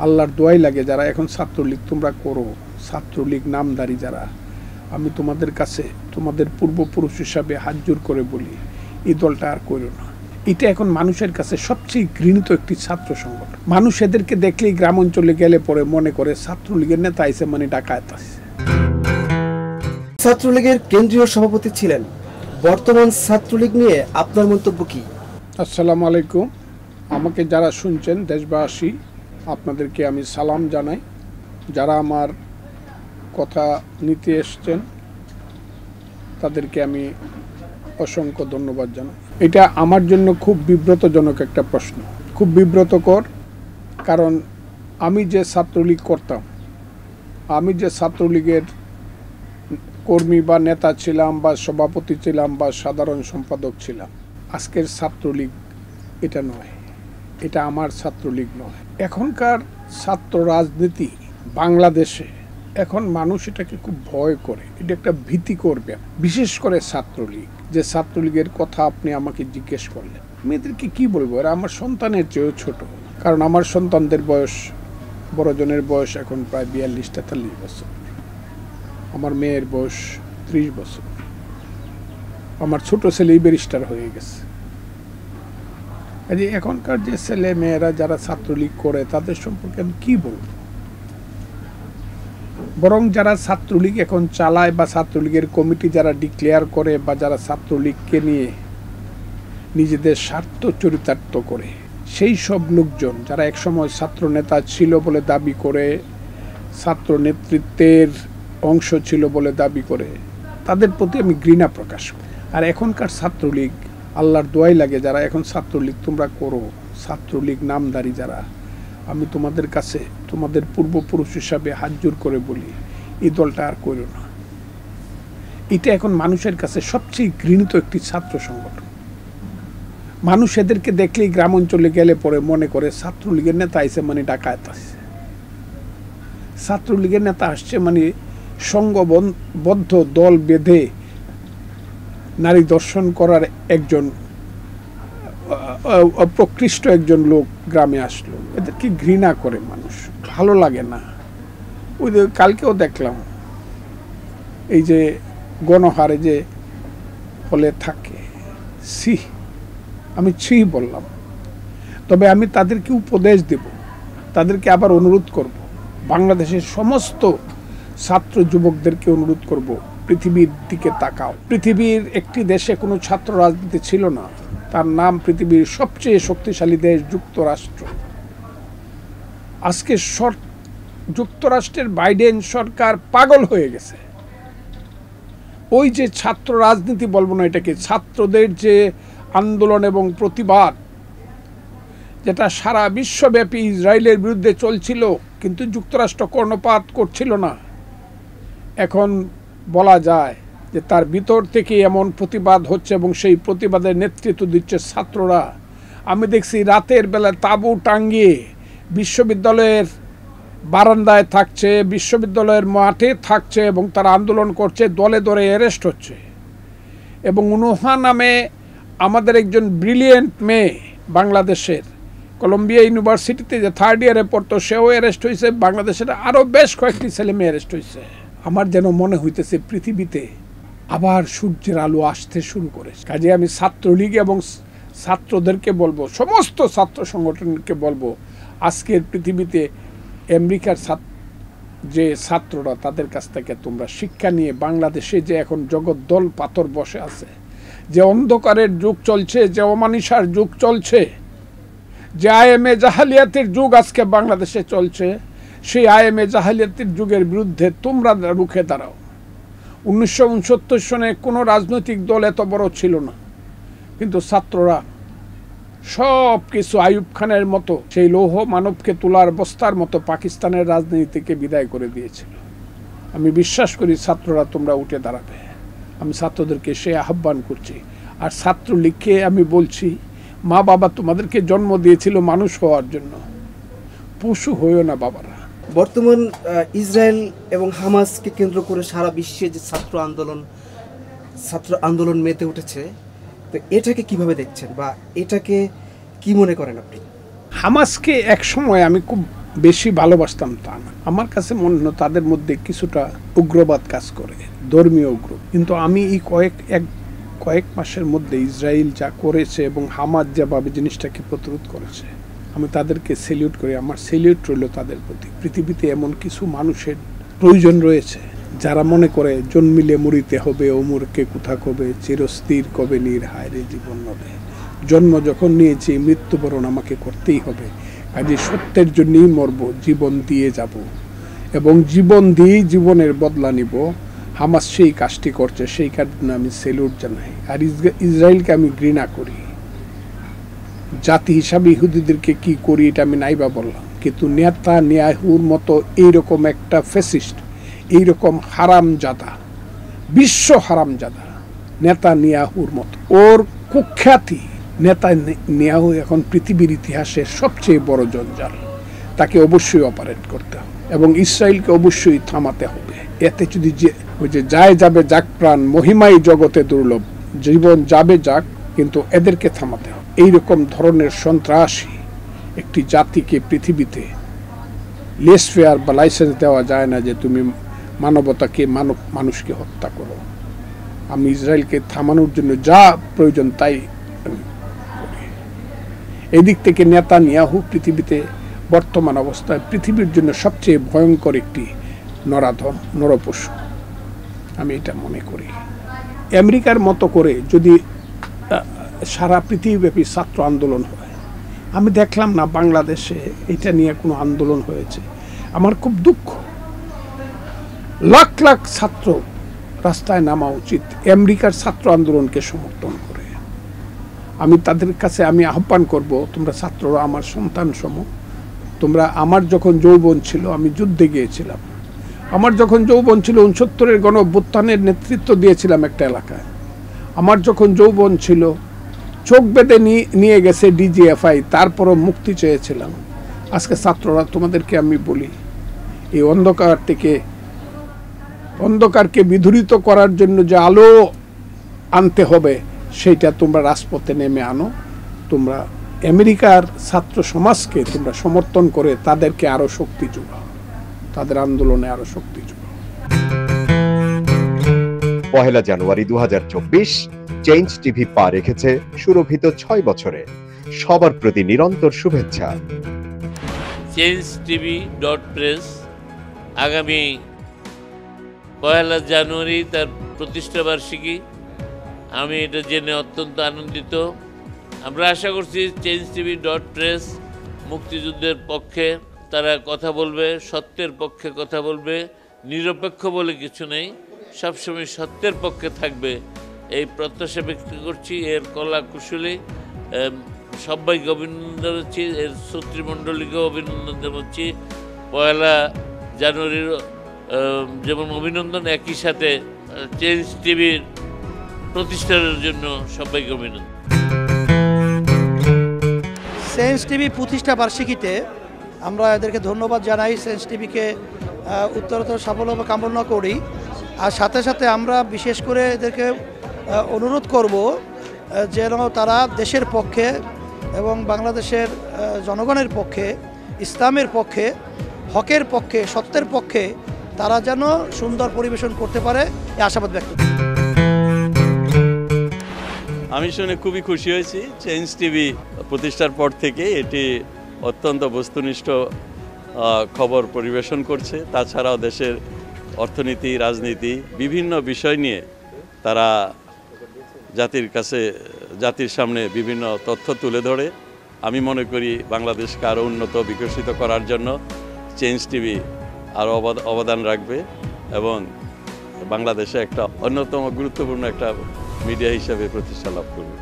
আল্লাহর দোয়াই লাগে যারা এখন ছাত্রলীগ তোমরা করো, ছাত্রলীগ নামধারী যারা, আমি তোমাদের কাছে তোমাদের পূর্বপুরুষ হিসাবে হাত জোর করে বলি, এই দলটা আর করো না। এটা এখন মানুষের কাছে সবচেয়ে ঘৃণিত একটি ছাত্র সংগঠন। মানুষ এদেরকে দেখলেই গ্রাম অঞ্চলে গেলে পরে মনে করে ছাত্রলীগের নেতা আইসে, মানে ডাকাত আছে। ছাত্রলীগের কেন্দ্রীয় সভাপতি ছিলেন, বর্তমান ছাত্রলীগ নিয়ে আপনার মন্তব্য কি? আসসালামু আলাইকুম। আমাকে যারা শুনছেন দেশবাসী, আপনাদেরকে আমি সালাম জানাই। যারা আমার কথা নিতে এসছেন তাদেরকে আমি অসংখ্য ধন্যবাদ জানাই। এটা আমার জন্য খুব বিব্রতজনক একটা প্রশ্ন, খুব বিব্রতকর। কারণ আমি যে ছাত্রলীগ করতাম, আমি যে ছাত্রলীগের কর্মী বা নেতা ছিলাম বা সভাপতি ছিলাম বা সাধারণ সম্পাদক ছিলাম, আজকের ছাত্রলীগ এটা নয়, এটা আমার ছাত্রলীগ নয়। এখনকার ছাত্র রাজনীতি বাংলাদেশে এখন মানুষ এটাকে খুব ভয় করে, এটা একটা ভীতি করবে। বিশেষ করে ছাত্রলীগ, যে ছাত্রলীগের কথা আপনি আমাকে জিজ্ঞেস করলেন, আমি এদেরকে কি বলবো, এরা আমার সন্তানের চেয়েও ছোট। কারণ আমার সন্তানদের বয়স, বড়জনের বয়স এখন প্রায় 42-43 বছর, আমার মেয়ের বয়স 30 বছর, আমার ছোট ছেলেই ব্যারিস্টার হয়ে গেছে। এখনকার যে ছেলে মেয়েরা যারা ছাত্রলীগ করে তাদের সম্পর্কে আমি কি বলবো? বরং যারা ছাত্রলীগ এখন চালায় বা ছাত্রলীগের কমিটি যারা ডিক্লেয়ার করে বা যারা ছাত্রলীগকে নিয়ে নিজেদের স্বার্থ চরিতার্থ করে, সেই সব লোকজন যারা একসময় ছাত্র নেতা ছিল বলে দাবি করে, ছাত্র নেতৃত্বের অংশ ছিল বলে দাবি করে, তাদের প্রতি আমি ঘৃণা প্রকাশ করি। আর এখনকার ছাত্রলীগ, আল্লাহর দোয়াই লাগে যারা এখন ছাত্রলীগ তোমরা করো, ছাত্রলীগ নামধারী যারা, আমি তোমাদের কাছে তোমাদের পূর্বপুরুষ হিসাবে হাত জোর করে বলি, এই দলটা আর করো না। এটা এখন মানুষের কাছে সবচেয়ে ঘৃণিত একটি ছাত্র সংগঠন। মানুষ এদেরকে দেখলেই গ্রাম অঞ্চলে গেলে পরে মনে করে ছাত্রলীগের নেতা আইসে, মানে ডাকাত আছে। ছাত্রলীগের নেতা আসছে মানে সংঘবদ্ধ দল বেঁধে নারী দর্শন করার একজন অপ্রকৃষ্ট একজন লোক গ্রামে আসলো, এদেরকে ঘৃণা করে মানুষ, ভালো লাগে না। ওই যে কালকেও দেখলাম এই যে গণহারে যে হলে থাকে, আমি বললাম। তবে আমি তাদেরকে উপদেশ দেব, তাদেরকে আবার অনুরোধ করব, বাংলাদেশের সমস্ত ছাত্র যুবকদেরকে অনুরোধ করব, পৃথিবীর দিকে তাকাও। পৃথিবীর একটি দেশে কোনো ছাত্র রাজনীতি ছিল না, তার নাম পৃথিবীর সবচেয়ে শক্তিশালী দেশ যুক্তরাষ্ট্র। আজকে যুক্তরাষ্ট্রের বাইডেন সরকার পাগল হয়ে গেছে। ওই যে ছাত্র রাজনীতি বলবো না এটাকে, ছাত্রদের যে আন্দোলন এবং প্রতিবাদ, যেটা সারা বিশ্বব্যাপী ইসরায়েলের বিরুদ্ধে চলছিল, কিন্তু যুক্তরাষ্ট্র কর্ণপাত করছিল না, এখন বলা যায় যে তার ভিতর থেকে এমন প্রতিবাদ হচ্ছে এবং সেই প্রতিবাদের নেতৃত্ব দিচ্ছে ছাত্ররা। আমি দেখছি রাতের বেলা তাঁবু টাঙ্গিয়ে বিশ্ববিদ্যালয়ের বারান্দায় থাকছে, বিশ্ববিদ্যালয়ের মাঠে থাকছে এবং তারা আন্দোলন করছে, দলে দলে অ্যারেস্ট হচ্ছে। এবং উনুহা নামে আমাদের একজন ব্রিলিয়েন্ট মেয়ে, বাংলাদেশের কলম্বিয়া ইউনিভার্সিটিতে যে 3rd ইয়ারে পড়তো, সেও অ্যারেস্ট হয়েছে। বাংলাদেশের আরও বেশ কয়েকটি ছেলে মেয়ে অ্যারেস্ট হয়েছে। আমার যেন মনে হইতেছে পৃথিবীতে আবার সূর্যের আলো আসতে শুরু করেছে। কাজে আমি ছাত্রলীগ এবং ছাত্রদেরকে বলবো, সমস্ত ছাত্র সংগঠনকে বলবো, আজকের পৃথিবীতে আমেরিকার যে ছাত্ররা, তাদের কাছ থেকে তোমরা শিক্ষা নিয়ে বাংলাদেশে যে এখন জগদ্দল পাথর বসে আছে, যে অন্ধকারের যুগ চলছে, যে অমানিসার যুগ চলছে, যে আইএমএ জাহালিয়াতের যুগ আজকে বাংলাদেশে চলছে, সেই আইএমএ জাহালিয়াতের যুগের বিরুদ্ধে তোমরা রুখে দাঁড়াও। 1969 সনে কোনো রাজনৈতিক দল এত বড় ছিল না, কিন্তু ছাত্ররা সব কিছু আইয়ুব খানের মতো, সেই লৌহ মানবকে তোলার বস্তার মতো পাকিস্তানের রাজনীতিকে বিদায় করে দিয়েছিল। আমি বিশ্বাস করি ছাত্ররা তোমরা উঠে দাঁড়াবে। আমি ছাত্রদেরকে সে আহ্বান করছি। আর ছাত্রলীগকে আমি বলছি, মা বাবা তোমাদেরকে জন্ম দিয়েছিল মানুষ হওয়ার জন্য, পশু হইও না বাবারা। বর্তমান ইসরায়েল এবং হামাসকে কেন্দ্র করে সারা বিশ্বে যে ছাত্র আন্দোলন মেতে উঠেছে, তো এটাকে কিভাবে দেখছেন বা এটাকে কি মনে করেন আপনি? হামাসকে এক সময় আমি খুব বেশি ভালোবাসতাম তা না। আমার কাছে মনে হলো তাদের মধ্যে কিছুটা উগ্রবাদ কাজ করে, ধর্মীয় উগ্র। কিন্তু আমি এই কয়েক মাসের মধ্যে ইসরায়েল যা করেছে এবং হামাস যেভাবে জিনিসটাকে প্রতিরোধ করেছে, আমি তাদেরকে সেলিউট করি। আমার সেলিউট রইল তাদের প্রতি। পৃথিবীতে এমন কিছু মানুষের প্রয়োজন রয়েছে যারা মনে করে জন্মিলে মরিতে হবে, অমরকে কোথা কবে, চিরস্থির কবে হায়রে জীবন নবে। জন্ম যখন নিয়েছি, মৃত্যুবরণ আমাকে করতেই হবে, কাজে সত্যের জন্যই মরব, জীবন দিয়ে যাব এবং জীবন দিয়েই জীবনের বদলা নিব। হামাস সেই কাজটি করছে, সেই কারণে আমি সেলুট জানাই। আর ইসরায়েলকে আমি ঘৃণা করি। জাতি হিসাবে ইহুদিদেরকে কি করি এটা আমি নাইবা বললাম, কিন্তু নেতানিয়াহুর মতো এইরকম একটা ফ্যাসিস্ট, এইরকম হারামজাদা, বিশ্ব হারামজাদা নেতানিয়াহুর মতো, ওর কুখ্যাতি নেতানিয়াহু এখন পৃথিবীর ইতিহাসের সবচেয়ে বড় জঞ্জাল। তাকে অবশ্যই অপারেট করতে হবে এবং ইসরায়েলকে অবশ্যই থামাতে হবে। এতে যদি ওই যে যায় যাবে যাক প্রাণ, মহিমাই জগতে দুর্লভ, জীবন যাবে যাক, কিন্তু এদেরকে থামাতে হবে। এইরকম ধরনের সন্ত্রাসী একটি জাতিকে পৃথিবীতে লেসফেয়ার বা লাইসেন্স দেওয়া যায় না যে তুমি মানবতাকে মানুষকে হত্যা করো। আমি ইসরায়েলকে থামানোর জন্য যা প্রয়োজন তাই করি। এদিক থেকে নেতানিয়াহু পৃথিবীতে বর্তমান অবস্থায় পৃথিবীর জন্য সবচেয়ে ভয়ঙ্কর একটি নরপশু, আমি এটা মনে করি। আমেরিকার মতো করে যদি সারা পৃথিবীব্যাপী ছাত্র আন্দোলন হয়, আমি দেখলাম না বাংলাদেশে এটা নিয়ে কোনো আন্দোলন হয়েছে। আমার খুব দুঃখ। লাখ লাখ ছাত্র রাস্তায় নামা উচিত আমেরিকার ছাত্র আন্দোলনকে সমর্থন করে। আমি তাদের কাছে আহ্বান করব, তোমরা ছাত্ররা আমার সন্তান সম। তোমরা, আমার যখন যৌবন ছিল আমি যুদ্ধে গিয়েছিলাম, আমার যখন যৌবন ছিল 69-এর গণ অভ্যুত্থানের নেতৃত্ব দিয়েছিলাম একটা এলাকায়। আমার যখন যৌবন ছিল চোখ বেঁধে নিয়ে গেছে ডিজিএফআই, তারপরও মুক্তি চেয়েছিলাম। আজকে ছাত্ররা তোমাদেরকে আমি বলি, এই অন্ধকারকে বিধূরিত করার জন্য যে আলো আনতে হবে সেইটা তোমরা রাজপথে নেমে আনো। তোমরা আমেরিকার ছাত্র সমাজকে তোমরা সমর্থন করে তাদেরকে আরো শক্তি যোগাও, তাদের আন্দোলনে আরো শক্তি যোগাও। 1 জানুয়ারি 2024 চেঞ্জ টিভি পা রেখেছে সুরভিত 6 বছরে। সবার প্রতি নিরন্তর শুভেচ্ছা। changetv.press আগামী 1 জানুয়ারি তার প্রতিষ্ঠা বার্ষিকী। আমি এটা জেনে অত্যন্ত আনন্দিত। আমরা আশা করছি changetv.press মুক্তিযুদ্ধের পক্ষে তারা কথা বলবে, সত্যের পক্ষে কথা বলবে, নিরপেক্ষ বলে কিছু নেই, সবসময় সত্যের পক্ষে থাকবে, এই প্রত্যাশা ব্যক্ত করছি। এর কলা কুশলী সবাইকে অভিনন্দন জানাচ্ছি, এর শ্রোতৃমণ্ডলীকেও অভিনন্দন জানাচ্ছি। 1 জানুয়ারির যেমন অভিনন্দন, একই সাথে চেঞ্জ টিভির প্রতিষ্ঠানের জন্য সবাইকে অভিনন্দন। চেঞ্জ টিভি প্রতিষ্ঠা বার্ষিকীতে আমরা এদেরকে ধন্যবাদ জানাই। চেঞ্জ টিভিকে উত্তরোত্তর সাফল্য কামনা করি। আর সাথে সাথে আমরা বিশেষ করে এদেরকে অনুরোধ করব যেন তারা দেশের পক্ষে এবং বাংলাদেশের জনগণের পক্ষে, ইসলামের পক্ষে, হকের পক্ষে, সত্যের পক্ষে তারা যেন সুন্দর পরিবেশন করতে পারে, এই আশাবাদ ব্যক্ত করি। আমি শুনে খুবই খুশি হয়েছি। চেঞ্জ টিভি প্রতিষ্ঠার পর থেকে এটি অত্যন্ত বস্তুনিষ্ঠ খবর পরিবেশন করছে। তাছাড়াও দেশের অর্থনীতি, রাজনীতি, বিভিন্ন বিষয় নিয়ে তারা জাতির সামনে বিভিন্ন তথ্য তুলে ধরে। আমি মনে করি বাংলাদেশকে আরও উন্নত বিকশিত করার জন্য চেঞ্জ টিভি আরও অবদান রাখবে এবং বাংলাদেশে একটা অন্যতম গুরুত্বপূর্ণ একটা মিডিয়া হিসেবে প্রতিষ্ঠা লাভ করবে।